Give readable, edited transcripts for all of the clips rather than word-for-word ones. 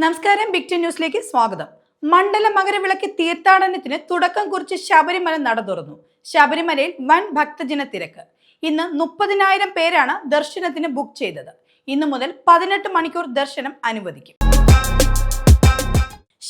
നമസ്കാരം, big ten ന്യൂസിലേക്ക് സ്വാഗതം. മണ്ഡല മകരവിളക്ക് തീർത്ഥാടനത്തിന് തുടക്കം കുറിച്ച് ശബരിമല നട തുറന്നു. ശബരിമലയിൽ വൻ ഭക്തജന തിരക്ക്. ഇന്ന് 30,000 പേരാണ് ദർശനത്തിന് ബുക്ക് ചെയ്തത്. ഇന്നു മുതൽ 18 മണിക്കൂർ ദർശനം അനുവദിക്കും.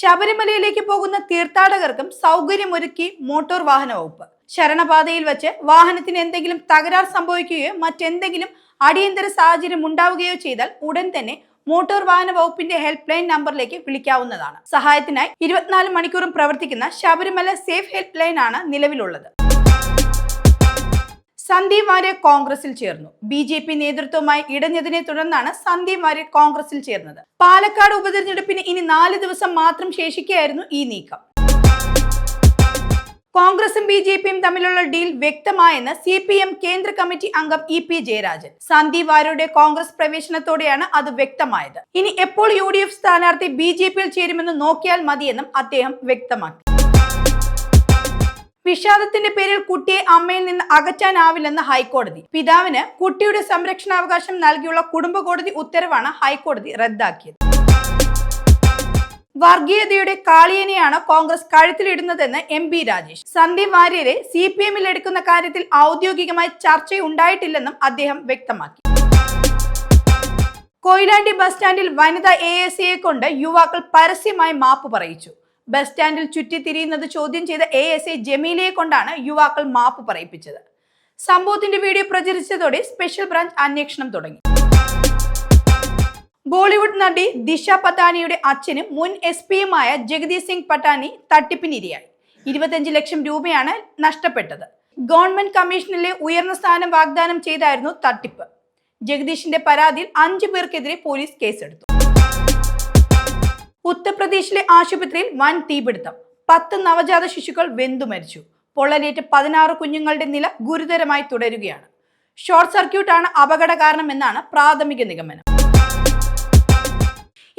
ശബരിമലയിലേക്ക് പോകുന്ന തീർത്ഥാടകർക്കും സൗകര്യമൊരുക്കി മോട്ടോർ വാഹന വകുപ്പ്. ശരണപാതയിൽ വെച്ച് വാഹനത്തിന് എന്തെങ്കിലും തകരാർ സംഭവിക്കുകയോ മറ്റെന്തെങ്കിലും അടിയന്തര സാഹചര്യം ഉണ്ടാവുകയോ ചെയ്താൽ ഉടൻ തന്നെ മോട്ടോർ വാഹന വകുപ്പിന്റെ ഹെൽപ്പ് ലൈൻ നമ്പറിലേക്ക് വിളിക്കാവുന്നതാണ്. സഹായത്തിനായി 24 മണിക്കൂറും പ്രവർത്തിക്കുന്ന ശബരിമല സേഫ് ഹെൽപ്പ് ലൈൻ ആണ് നിലവിലുള്ളത്. സന്ദീപ് വാര്യർ കോൺഗ്രസിൽ ചേർന്നു. BJP നേതൃത്വവുമായി ഇടഞ്ഞതിനെ തുടർന്നാണ് സന്ദീപ് വാര്യർ കോൺഗ്രസിൽ ചേർന്നത്. പാലക്കാട് ഉപതെരഞ്ഞെടുപ്പിന് ഇനി 4 ദിവസം മാത്രം ശേഷിക്കുകയായിരുന്നു ഈ നീക്കം. കോൺഗ്രസും BJPയും തമ്മിലുള്ള ഡീൽ വ്യക്തമായെന്ന് CPM കേന്ദ്ര കമ്മിറ്റി അംഗം EP ജയരാജൻ. സന്ദീപ് വാര്യരുടെ കോൺഗ്രസ് പ്രവേശനത്തോടെയാണ് അത് വ്യക്തമായത്. ഇനി എപ്പോൾ UDF സ്ഥാനാർത്ഥി BJPയിൽ ചേരുമെന്ന് നോക്കിയാൽ മതിയെന്നും അദ്ദേഹം വ്യക്തമാക്കി. വിഷാദത്തിന്റെ പേരിൽ കുട്ടിയെ അമ്മയിൽ നിന്ന് അകറ്റാനാവില്ലെന്ന് ഹൈക്കോടതി. പിതാവിന് കുട്ടിയുടെ സംരക്ഷണാവകാശം നൽകിയുള്ള കുടുംബ കോടതി ഉത്തരവാണ് ഹൈക്കോടതി റദ്ദാക്കിയത്. വർഗീയതയുടെ കാളിയനെയാണ് കോൺഗ്രസ് കഴുത്തിലിടുന്നതെന്ന് MP രാജേഷ്. സന്ദീപ് വാര്യരെ CPMൽ എടുക്കുന്ന കാര്യത്തിൽ ഔദ്യോഗികമായി ചർച്ചയുണ്ടായിട്ടില്ലെന്നും അദ്ദേഹം വ്യക്തമാക്കി. കൊയിലാണ്ടി ബസ് സ്റ്റാൻഡിൽ വനിതാ ASAയെ കൊണ്ട് യുവാക്കൾ പരസ്യമായി മാപ്പ് പറയിച്ചു. ബസ് സ്റ്റാൻഡിൽ ചുറ്റിത്തിരിയുന്നത് ചോദ്യം ചെയ്ത ASA ജമീലയെ കൊണ്ടാണ് യുവാക്കൾ മാപ്പ് പറയിപ്പിച്ചത്. സംഭവത്തിന്റെ വീഡിയോ പ്രചരിച്ചതോടെ സ്പെഷ്യൽ ബ്രാഞ്ച് അന്വേഷണം തുടങ്ങി. ബോളിവുഡ് നടി ദിശ പട്ടാനിയുടെ അച്ഛനും മുൻ SP-യുമായ ജഗദീഷ് സിംഗ് പട്ടാനി തട്ടിപ്പിനിരയായി. 25 ലക്ഷം രൂപയാണ് നഷ്ടപ്പെട്ടത്. ഗവൺമെന്റ് കമ്മീഷനിലെ ഉയർന്ന സ്ഥാനം വാഗ്ദാനം ചെയ്തായിരുന്നു തട്ടിപ്പ്. ജഗദീഷിന്റെ പരാതിയിൽ 5 പേർക്കെതിരെ പോലീസ് കേസെടുത്തു. ഉത്തർപ്രദേശിലെ ആശുപത്രിയിൽ വൻ തീപിടുത്തം. 10 നവജാത ശിശുക്കൾ വെന്തു മരിച്ചു. പൊള്ളലേറ്റ് 16 കുഞ്ഞുങ്ങളുടെ നില ഗുരുതരമായി തുടരുകയാണ്. ഷോർട്ട് സർക്യൂട്ടാണ് അപകട കാരണമെന്നാണ് പ്രാഥമിക നിഗമനം.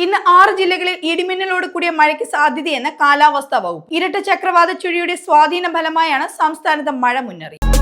ഇന്ന് 6 ജില്ലകളിൽ ഇടിമിന്നലോട് കൂടിയ മഴയ്ക്ക് സാധ്യതയെന്ന് കാലാവസ്ഥാ വകുപ്പ്. ഇരട്ട ചക്രവാത ചുഴിയുടെ സ്വാധീന ഫലമായാണ് സംസ്ഥാനത്ത് മഴ മുന്നറിയിപ്പ്.